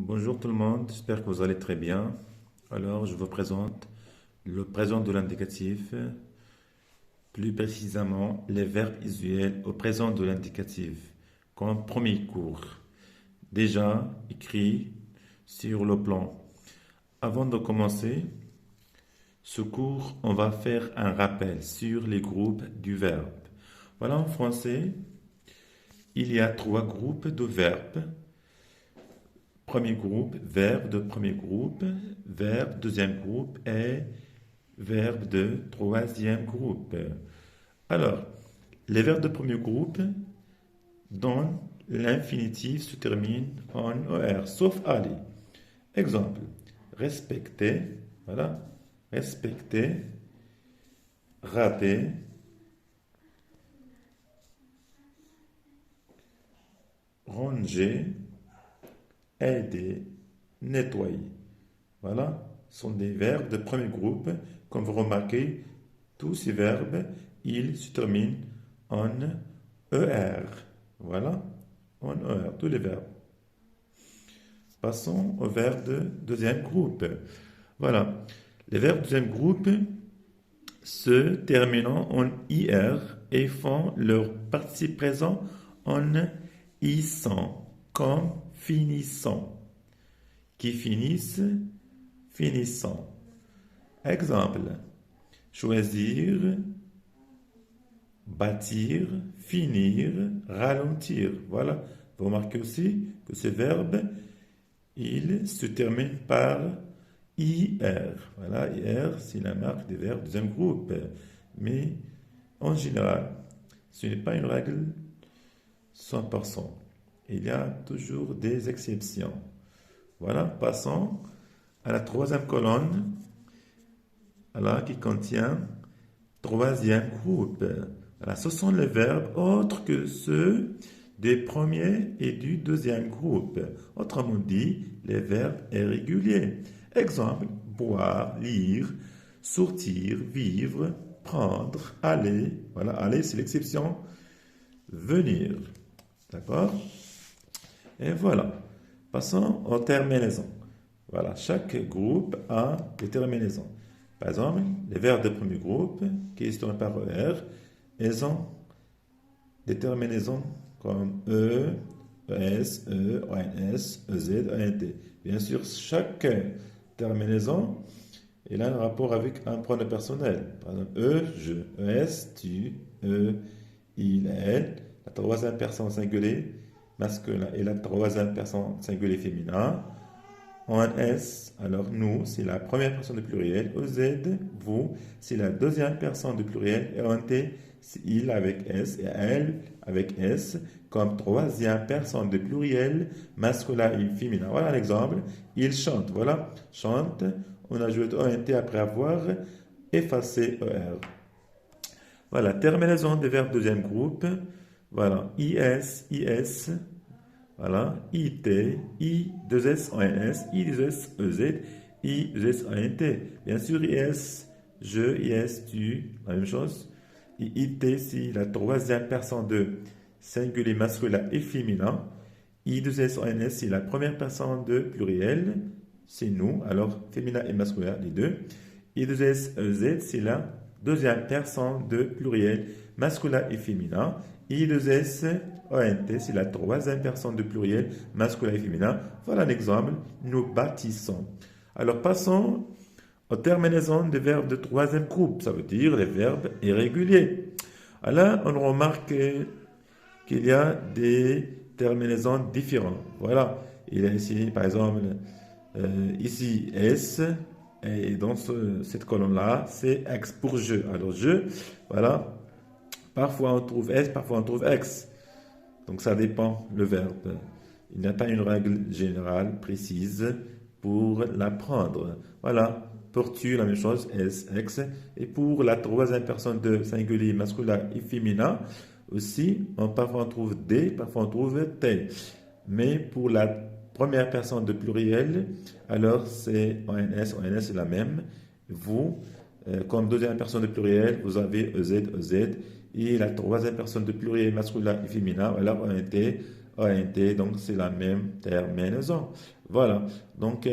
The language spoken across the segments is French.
Bonjour tout le monde, j'espère que vous allez très bien. Alors, je vous présente le présent de l'indicatif, plus précisément les verbes usuels au présent de l'indicatif, comme premier cours, déjà écrit sur le plan. Avant de commencer ce cours, on va faire un rappel sur les groupes du verbe. Voilà, en français, il y a trois groupes de verbes. Premier groupe, verbe de premier groupe, verbe deuxième groupe et verbe de troisième groupe. Alors, les verbes de premier groupe, dont l'infinitif se termine en ER, sauf aller. Exemple, respecter, voilà, respecter, rater, ranger, aider, nettoyer. Voilà, ce sont des verbes de premier groupe. Comme vous remarquez, tous ces verbes, ils se terminent en ER. Voilà, en ER, tous les verbes. Passons au verbe de deuxième groupe. Voilà, les verbes de deuxième groupe se terminant en IR et font leur participe présent en ISant, comme finissant, qui finissent, finissant. Exemple, choisir, bâtir, finir, ralentir. Voilà. Vous remarquez aussi que ce verbe, il se termine par IR. Voilà, IR, c'est la marque des verbes du deuxième groupe. Mais en général, ce n'est pas une règle 100%. Il y a toujours des exceptions. Voilà, passons à la troisième colonne, voilà, qui contient troisième groupe. Voilà, ce sont les verbes autres que ceux des premiers et du deuxième groupe. Autrement dit, les verbes irréguliers. Exemple, boire, lire, sortir, vivre, prendre, aller. Voilà, aller, c'est l'exception. Venir. D'accord? Et voilà. Passons aux terminaisons. Voilà, chaque groupe a des terminaisons. Par exemple, les verbes de premier groupe, qui se terminent par ER, ils ont des terminaisons comme E, ES, E, ONS, EZ, ENT. Bien sûr, chaque terminaison, elle a un rapport avec un pronom personnel. Par exemple, E, je, ES, tu, E, il, elle, la troisième personne singulier masculin et la troisième personne singulier féminin. En S, alors nous, c'est la première personne du pluriel. EZ, vous, c'est la deuxième personne du pluriel. Et en T, c'est il avec S et elle avec S comme troisième personne du pluriel masculin et féminin. Voilà un exemple. Il chante. Voilà, chante. On ajoute ONT après avoir effacé ER. Voilà, terminaison des verbes deuxième groupe. Voilà, IS, IS. Voilà, IT, I, 2S, ONS, I, 2S, EZ, I, 2S, ONT. Bien sûr, IS, je, IS, tu, la même chose. IT, c'est la troisième personne de singulier masculin et féminin. I, 2S, ONS, c'est la première personne de pluriel, c'est nous, alors féminin et masculin, les deux. I, 2S, EZ, c'est la deuxième personne de pluriel masculin et féminin. I2S, ONT, c'est la troisième personne de pluriel masculin et féminin. Voilà un exemple. Nous bâtissons. Alors passons aux terminaisons des verbes de troisième groupe. Ça veut dire les verbes irréguliers. Alors on remarque qu'il y a des terminaisons différentes. Voilà. Il y a ici, par exemple, ici S. Et dans cette colonne-là, c'est X pour je. Alors je, voilà. Parfois on trouve S, parfois on trouve X. Donc ça dépend le verbe. Il n'y a pas une règle générale précise pour l'apprendre. Voilà. Pour tu, la même chose, S, X. Et pour la troisième personne de singulier masculin et féminin, aussi, parfois on trouve D, parfois on trouve T. Mais pour la première personne de pluriel, alors c'est ONS, ONS c'est la même. Vous, comme deuxième personne de pluriel, vous avez EZ, EZ. Et la troisième personne de pluriel masculin et féminin, voilà, ONT, ONT, donc c'est la même terminaison. Voilà. Donc,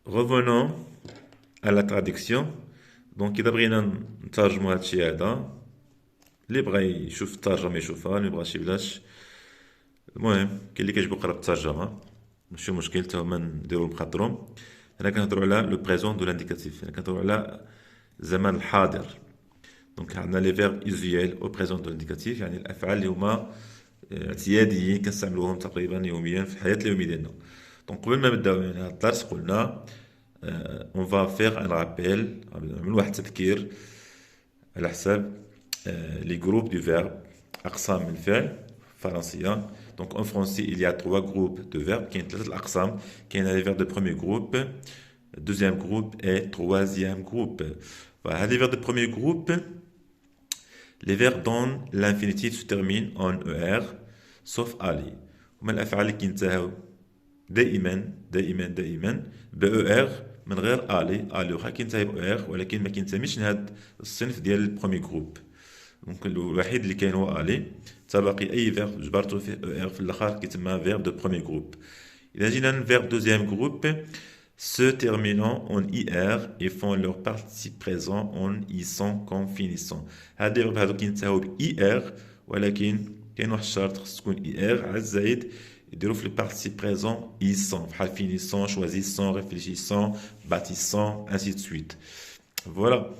revenons à la traduction. Donc إذا بغينا نترجموا هذا الشيء هذا اللي بغى يشوف الترجمة يشوفها اللي بغى يبلاش المهم كاين اللي كيعجبو يقرا الترجمة ماشي مشكل تا هما نديرو بخاطرهم. هنا كنهضروا على لو بريزون دو لانديكاتيف، هنا كنهضروا على زمان الحاضر. دونك عندنا لي فيرب ايزيال او بريزون دو لانديكاتيف، يعني الافعال اللي هما اعتياديين كنستعملوهم تقريبا يوميا في الحياة اليومية ديالنا. دونك قبل ما نبداو يعني هذا الدرس قلنا اون فا فيغ ان رابيل، نعمل واحد التذكير على حساب لي جروب دو فيرب، اقسام الفعل فرنسيه. Donc en français, il y a 3 groupes de verbes. Il y a 3 الأقسام. Il y a les verbes de premier groupe, deuxième groupe et troisième groupe. Voilà, les verbes de premier groupe, les verbes dont l'infinitif se termine en ER, sauf Ali. هما الأفعال اللي كينتهوا دائما بER من غير آلي واخا كينتهي بER ولكن ما كينتميش لهذا الصنف ديال البرومي جروب. دونك الوحيد اللي كاين هو الي، تبقي اي فيرب جبرتو فيه ار في الاخر كيتسمى فيرب دو بروميير جروب. اذا جينا للفيرب دوزيام جروب se terminant en IR et font leur participe présent en ISON comme finissant. هاد الفيرب هادو كينتهوا ب IR ولكن كاين واحد الشرط خص تكون IR على الزايد يديروا في البارتيسيب بريزون ISON بحال finissant, choisissant, réfléchissant, bâtissant, ainsi de suite. Voilà.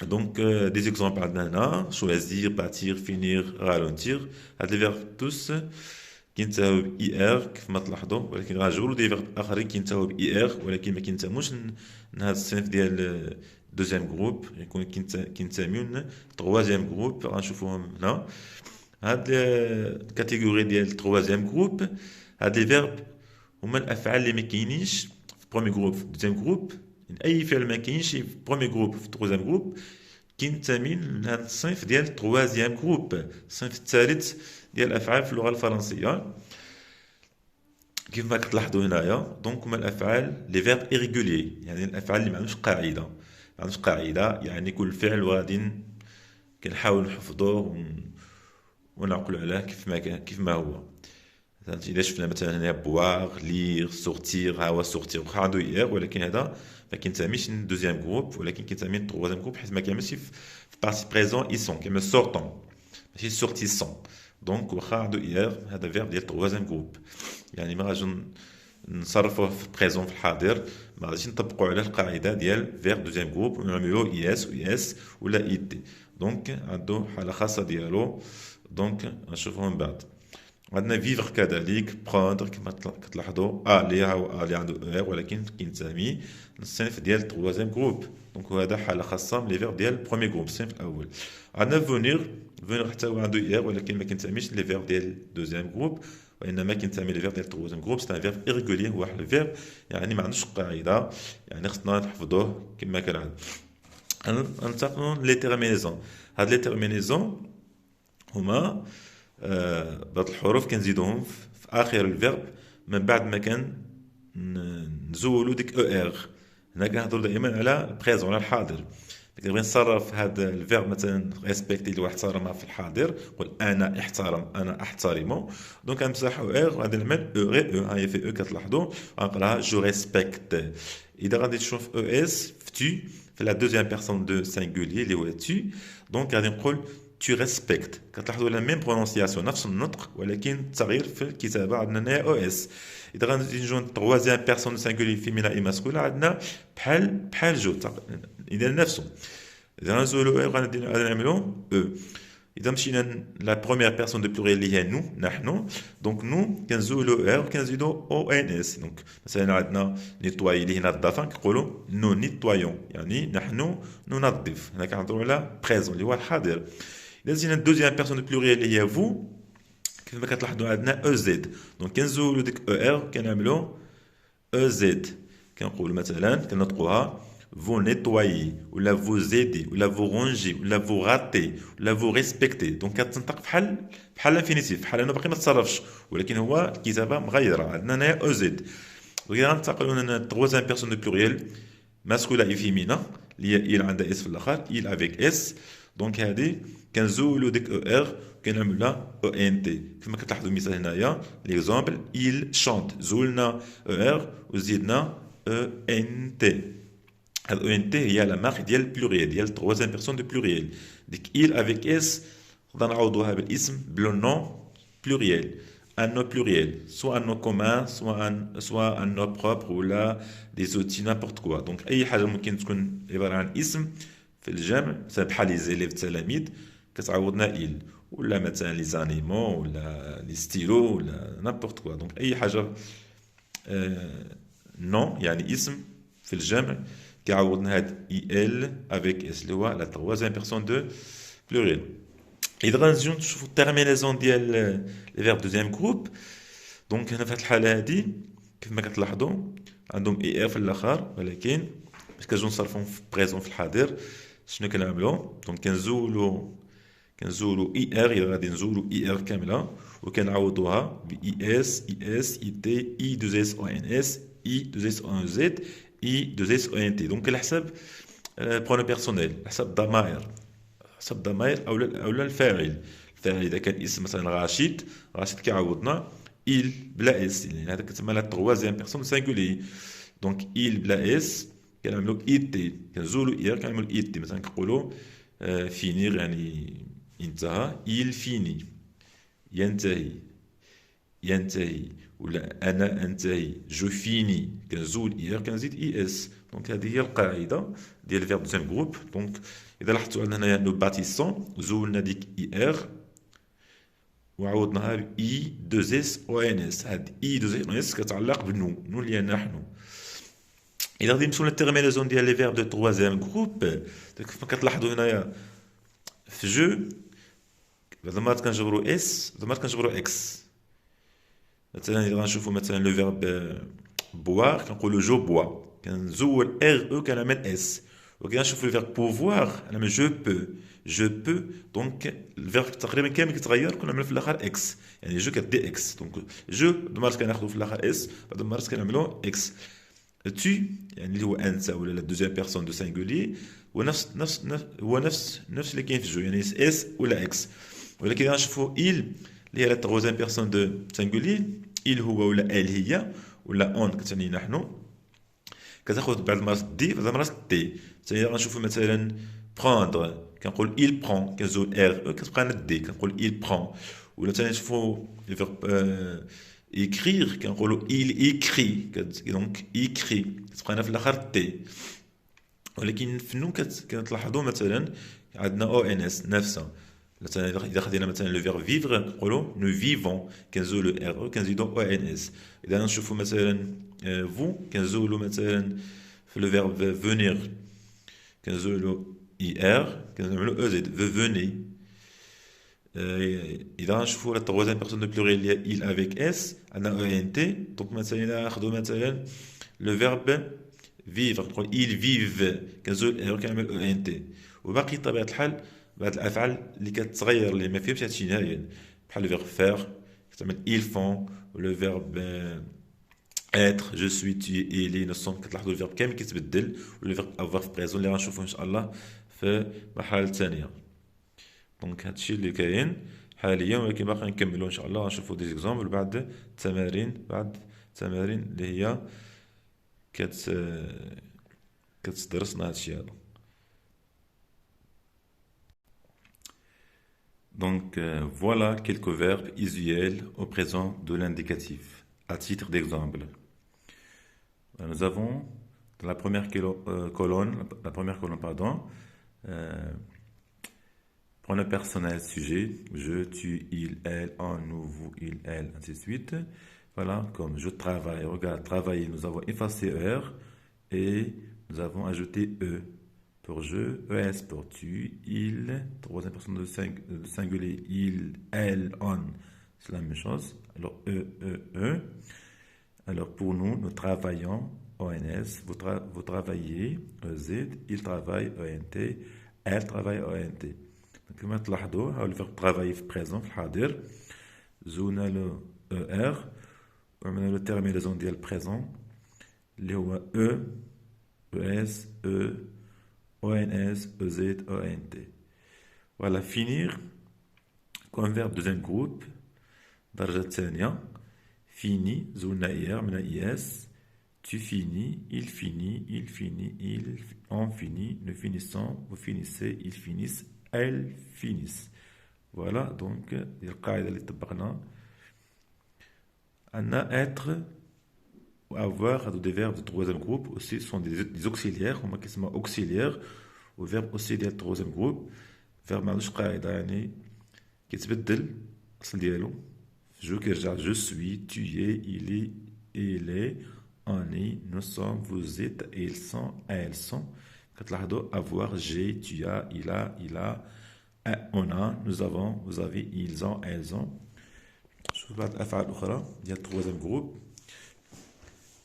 Donc, des exemples عندنا choisir, bâtir, finir, ralentir. هاد les verbes tous كينتهوا ب IR كيف ما تلاحظوا، ولكن غنجبروا دي فيرب آخرين كينتهوا ب IR ولكن ما كينتموش لهاد الصنف ديال دوزيام جروب، يكون كينتميو لتروازيام جروب غنشوفوهم هنا. هاد الكاتيجوري ديال تروازيام جروب، هاد لي فيرب هما الأفعال اللي ما كاينينش في برومي جروب في دوزيام جروب. اي فعل ما كاينش في برومي جروب في تروازيام جروب كينتمي لهذا الصنف ديال تروازيام جروب، الصنف الثالث ديال الافعال في اللغه الفرنسيه كيف ما كتلاحظوا هنايا. دونك هما الافعال لي فيرب ايريغولي، يعني الافعال اللي ما عندوش قاعده، يعني كل فعل غادي كنحاول نحفظوه ونعقلوا عليه كيف ما هو. اذا شفنا مثلا هنا بواغ لير سورتير، ها هو سورتير واخا عنده اير ولكن هذا ما كينتميش للدوزيام جروب ولكن كينتمي للتروازيام جروب حيت ما كيعملش في بارتي بريزون ايسون، كيما سورتون ماشي سورتيسون. دونك واخا عنده اير هذا فيرب ديال التروازيام جروب، يعني ما غاديش نصرفوه في بريزون في الحاضر، ما غاديش نطبقوا على القاعده ديال فيرب دوزيام جروب ونعملوا اي اس ولا اي تي. دونك عنده حاله خاصه ديالو. دونك نشوفوها من بعد. عندنا فيفر كذلك، بروندر كما كتلاحظوا الي عنده ار ولكن كينتمي للصنف ديال التروازيام جروب. دونك هذا حاله خاصه من لي فيرب ديال البرومي جروب الصنف الاول. عندنا فونير حتى هو عنده ار ولكن ما كينتميش لي فيرب ديال الدوزيام جروب وانما كينتمي لي فيرب ديال التروازيام جروب. سي ان فيرب ايريغولي، هو واحد الفيرب يعني ما عندوش قاعده، يعني خصنا نحفظوه كما كان. ننتقلوا لي تيرمينيزون. هاد لي تيرمينيزون هما بعض الحروف كنزيدوهم في اخر الفيرب من بعد ما كان نزولوا ديك او ار. هنا كنهضروا دائما على بريزون، على الحاضر. كنبغي نصرف هذا الفيرب مثلا ريسبكتي اللي واحد احترم في الحاضر، قول انا احترم، دونك غنمسح او ار وغادي نعمل او غير او. ها هي في او كتلاحظوا غنقراها جو ريسبكت. اذا غادي تشوف او اس في تي في لا دوزيام بيرسون دو سينغولير اللي هو تي، دونك غادي نقول tu respectes. كتلاحظوا لا ميم برونونسياسيون نفس النطق ولكن التغيير في الكتابه. عندنا هنا او اس. اذا غادي نجيو تروازيام بيرسون سينغولي فيمينا اي ماسكولا عندنا بحال جو اذا نفسه. اذا غنزولوا او غادي نعملوا او. اذا مشينا لا بروميير بيرسون دو بلوريال اللي هي نحن، دونك نو كنزولوا او كنزيدوا او ان اس. دونك مثلا عندنا نيتواي اللي هنا نظافه كنقولوا نو نيتوايون، يعني نحن ننظف. هنا كنهضروا على بريزون اللي هو الحاضر. إذا جينا الدوزيام بيرسون دو بلوريال اللي هي فو، كيف ما كتلاحظوا عندنا او زد. دونك كنزولوا ديك او ار كنعملوا او زد. كنقولوا مثلا كنطقوها vous nettoyez ولا vous aidez ولا vous rangez ولا vous râtez ولا vous respectez. دونك كتنطق بحال الانفينيتيف، بحال انه باقي ما تصرفش ولكن هو الكتابه مغيره. عندنا هنايا او زد. وإذا غننتقلوا لنا تروازيام بيرسون دو بلوريال ماسكولا اي فيمينا اللي هي il عندها اس في الاخر، il avec اس. دونك هذه كنزولوا ديك او ار كنعملها او ان تي. كما كتلاحظوا المثال هنايا ليكزومبل il chante زولنا او ار وزيدنا او ان تي. هاد او ان تي هي لا مارك ديال البلوريال ديال التروازيام بيرسون دو بلوريال. ديك il افيك اس نقدر نعوضوها بالاسم بلو نون بلوريال. Un nom pluriel, soit un nom commun, soit un nom propre ou là des outils n'importe quoi. Donc اي حاجه ممكن تكون عباره عن اسم في الجمع بحال لي زيليف التلاميذ كتعوضنا il ولا مثلا لي زانيمون ولا لي ستيلو ولا نابورت كوا. دونك اي حاجه نون يعني اسم في الجمع كيعوضنا هاد اي ال افيك اس اللي هو لا تروازيام بيرسون دو بلوريل. إذا غنزيدو نشوفو التيرمينيزون ديال لي فيرب دوزيام جروب. دونك هنا في هاد الحالة هادي كيف ما كتلاحظو عندهم اي ار في الاخر، ولكن باش كنجيو نصرفوهم في بريزون في الحاضر شنو كنعملو؟ دونك كنزولو اي ار، إذا غادي نزولو اي ار كاملة وكنعوضوها ب اي اس اي اس اي تي اي دوز اس او ان اس اي دوز اس او ان زد اي دوز اس او ان تي. دونك على حساب برونو بيرسونيل، على حساب الضمائر، حسب الضمائر اولا الفاعل. الفاعل اذا كان اسم مثلا رشيد كيعوضنا il بلا اس، يعني هذا كتسمى لا تروازيام بيرسون سانغولي. دونك il بلا اس كنعملو اي تي، كنزولو اي كنعملو اي تي. مثلا كنقولو فينير يعني انتهى، il فيني ينتهي ولا انا انتهي جو فيني كنزول اي كنزيد اي اس. دونك هذه هي القاعده ديال الفيرب دوزيام جروب. دونك اذا لاحظتوا عندنا هنايا نو باتيسون زولنا ديك اي ار وعوضناها ب اي دوز اس او ان اس. هاد اي دوز اس او ان اس كتعلق بنو، نو اللي نحن. اذا غادي نمشيو للتيرمينيزون ديال لي فيرب دو تروازيام جروب، كيف ما كتلاحظوا هنايا في جو بعض المرات كنجبرو اس، بعض المرات كنجبرو اكس. مثلا اذا غنشوفوا مثلا لو فيرب بوار كنقولوا جو بوا، كنزول ار او كنعمل اس. وكنشوفوا لو فيرب بوفوار نعمل جو بو. دونك الفيرب تقريبا كامل كيتغير كنعمل في الاخر اكس، يعني جو كدي اكس. دونك جو بعض المرات كناخذوا في الاخر اس، بعض المرات كنعملوا اكس. تو يعني اللي هو انت ولا لا دوزيام بيرسون دو سينغولي، هو نفس اللي كاين في جو، يعني اس ولا اكس. ولكن اذا نشوفوا il اللي هي لا تروازيام بيرسون دو سينغولي، il هو ولا ال هي ولا اون كتعني نحن، كتاخذ بعض المرات دي بعض المرات تي. ثاني غنشوفوا مثلا prendre كنقول il prend كنزول ار او كتبقى لنا دي كنقول il prend. ولا ثاني نشوفوا الفيرب écrire كنقولوا il écrit، دونك écrit كتبقى لنا في الاخر تي. ولكن في النون كتلاحظوا مثلا عندنا او ان اس نفسها. مثلا اذا خدينا مثلا لو فيرب فيفر نقولوا نو فيفون كنزولو ار او كنزيدو او ان اس. اذا نشوفوا مثلا فو كنزولو مثلا في لو فيرب فونير كنزولو اي ار كنعملو او زد فوني. اذا نشوفوا لا تروازيام بيرسون دو بلوريال اللي هي il افيك اس عندنا او ان تي. دونك مثلا اذا ناخذوا مثلا لو فيرب فيفر نقول il vive كنزول ار كنعمل او ان تي. وباقي بطبيعه الحال بعض الافعال اللي كتغير اللي ما فيهمش هادشي نهائيا، بحال لو فيرب فير كتعمل il font، ولو فيرب être je suis tu es il est nous sommes كتلاحظوا الفيرب كامل كيتبدل، ولو فيرب avoir في بريزون اللي غنشوفوه ان شاء الله في المرحله الثانيه. دونك هادشي اللي كاين حاليا، ولكن باقي نكملوا ان شاء الله غنشوفوا دي زيكزامبل بعد التمارين اللي هي كتدرسنا هادشي هذا. Donc voilà quelques verbes usuels au présent de l'indicatif. À titre d'exemple, nous avons dans la première colonne, pronom personnel sujet, je, tu, il, elle, on, nous, vous, il, elle, ainsi de suite. Voilà, comme je travaille, regarde, travailler, nous avons effacé er et nous avons ajouté e. Pour je, es pour tu, il, troisième personne de singulier, il, elle, on, c'est la même chose. Alors e. Alors pour nous, nous travaillons, ons, vous travaillez, ez, il travaille, ent, elle travaille, ent. Donc كما تلاحظوا هاو الفيرب travailler في présent في الحاضر، زولنا له er وعملنا له terminaison ديال présent اللي هو e, es, e, ONS, EZ, ONT. Voilà, finir. Comme verbe deuxième groupe, درجة ثانية, fini, زولنا hier, من is, tu finis, il finit, on finit, nous finissons, vous finissez, ils finissent, elles finissent. Voilà, donc, القاعدة اللي طبقنا أن être ou avoir des verbes de troisième groupe aussi sont des auxiliaires, هما كيسموا auxiliaires و verbe auxiliaire de troisième groupe verbe ما عندوش قاعدة يعني كيتبدل الأصل ديالو جو كيرجع je suis, tu es, il est, on est, nous sommes, vous êtes, ils sont, elles sont. كتلاحظوا avoir, j'ai, tu as, il a, on a, nous avons, vous avez, ils ont, elles ont. شوف بعض الأفعال الأخرى ديال التروازيام جروب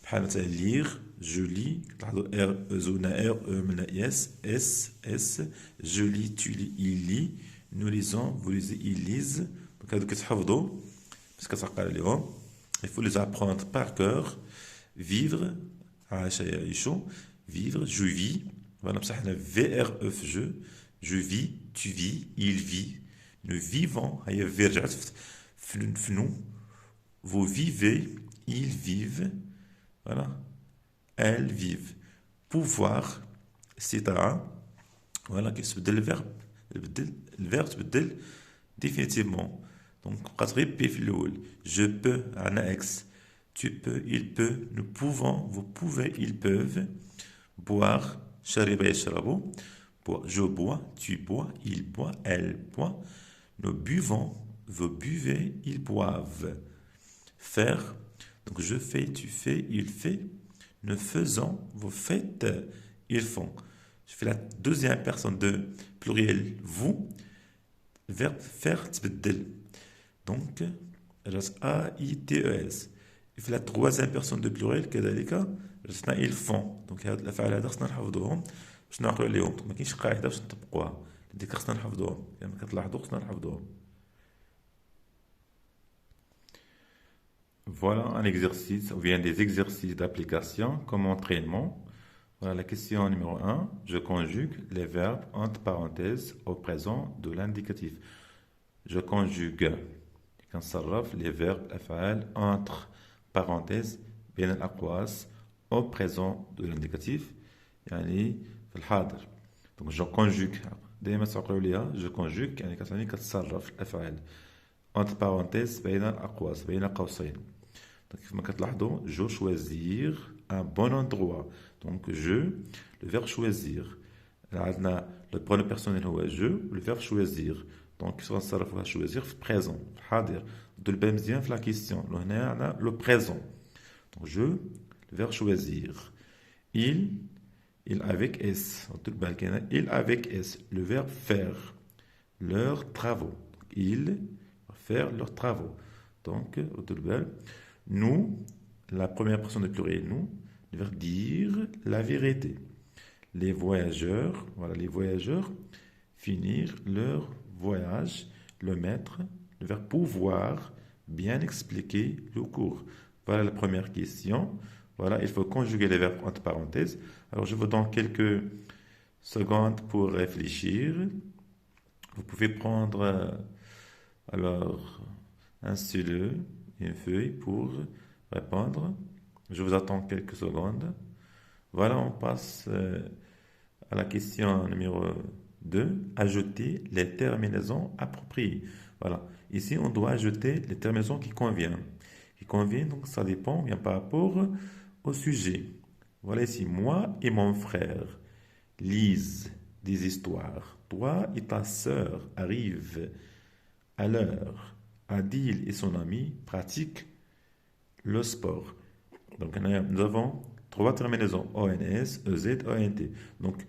بحال مثلا lire, je lis, كتلاحظوا R, زونا R, من S, je lis, tu lis, il lit, nous lisons, vous lisez, ils lisent. Donc هادو كتحفظوا باش كتعقل عليهم. Il faut les apprendre par cœur. Vivre, عاش يعيشوا, vivre, je vis. Voilà, بصح حنا VRE في je vis, tu vis, il vit, nous vivons, هي في رجعت في nous, vous vivez, ils vivent, voilà, elles vivent. Pouvoir, etc. Voilà, كيتبدل الفيرب الفيرب تبدل définitivement. Donc, بقات غير بي في الأول. Je peux, عندنا ex. Tu peux, il peut, nous pouvons, vous pouvez, ils peuvent. Boire, شرب يشربوا. Je bois, tu bois, il boit, elle boit. Nous buvons, vous buvez, ils boivent. Faire, donc je fais, tu fais, il fait. Nous faisons, vous faites, ils font. Je fais la deuxième personne de pluriel vous. Verbe faire تبدل. Donc, رجعت A-I-T-E-S. في la troisième personne de pluriel كذلك رجعنا ils font. Donc هاد الأفعال هذا خصنا نحفظوهم باش نعقلوا عليهم. ما كاينش قاعدة باش نطبقوها. ديك خصنا نحفظوهم. يعني كتلاحظوا خصنا نحفظوهم. Voilà un exercice, ou bien des exercices d'application comme entraînement. Voilà la question numéro 1. Je conjugue les verbes entre parenthèses au présent de l'indicatif. Je conjugue. كنصرف les verbes الأفعال entre parenthèses بين الأقواس au présent de l'indicatif يعني في الحاضر. Donc je conjugue دائما تعقلوا ليها je conjugue يعني كتعني كتصرف الأفعال entre parenthèses بين الأقواس بين قوسين. Donc كما كتلاحظوا je choisir un bon endroit. Donc je le verbe choisir عندنا le pronom personnel هو je le verbe choisir. Donc كيفاش غنصرفوها choisir في présent في الحاضر. دول مزيان في la question هنا عندنا le présent. Donc je le verbe choisir. Il avec S. Il avec S. Le verbe faire. Leurs travaux. Ils faire leurs travaux. Donc, nous, la première personne de pluriel, nous, le verbe dire la vérité. Les voyageurs, voilà, les voyageurs, finir leur voyage. Le maître, le verbe pouvoir, bien expliquer le cours. Voilà la première question. Voilà, il faut conjuguer les verbes entre parenthèses. Alors, je vous donne quelques secondes pour réfléchir. Vous pouvez prendre alors un stylo et une feuille pour répondre. Je vous attends quelques secondes. Voilà, on passe à la question numéro 2. Ajouter les terminaisons appropriées. Voilà, ici, on doit ajouter les terminaisons qui conviennent. Qui conviennent, donc ça dépend bien par rapport au sujet. Voilà ici, moi et mon frère lisent des histoires. Toi et ta sœur arrivent à l'heure. Adil et son ami pratiquent le sport. Donc, nous avons trois terminaisons ONS, EZ, ONT. Donc,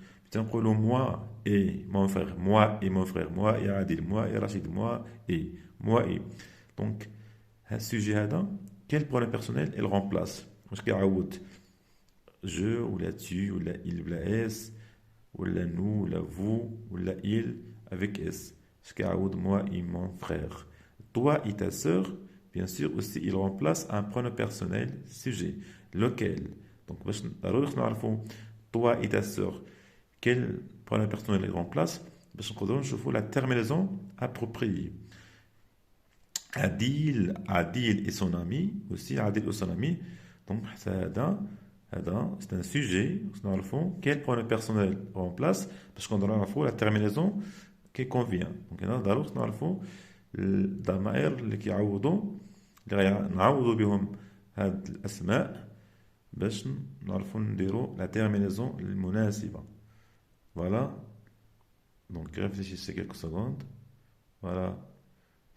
pour le moi et mon frère, moi et mon frère, moi et Adil, moi et Rachid, moi et. Donc, un sujet quel pronom personnel il remplace? Je, ou la tu, ou la il, ou la s, ou la nous, ou la vous, ou la il, avec s. Moi et mon frère. Toi et ta sœur, bien sûr, aussi, il remplace un pronom personnel sujet. Lequel? Donc, toi et ta sœur, quel pronom personnel il remplace? La terminaison appropriée. Adil et son ami, aussi Adil et son ami. Donc, c'est un sujet, dans le fond, quel pronom personnel remplace, parce qu'on a la terminaison qui convient. Donc, dans le fond, الضمائر اللي كيعوضوا اللي غنعوضوا بهم هاد الأسماء باش نعرفوا نديروا لا terminaison المناسبة. Voilà. Donc, réfléchissez quelques secondes. Voilà.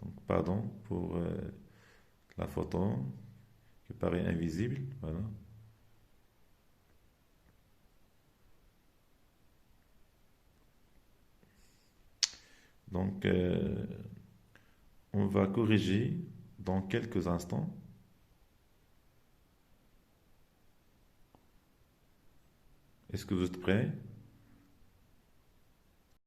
Donc, pardon pour la photo qui paraît invisible. Voilà. Donc, on va corriger dans quelques instants. Est-ce que vous êtes prêts?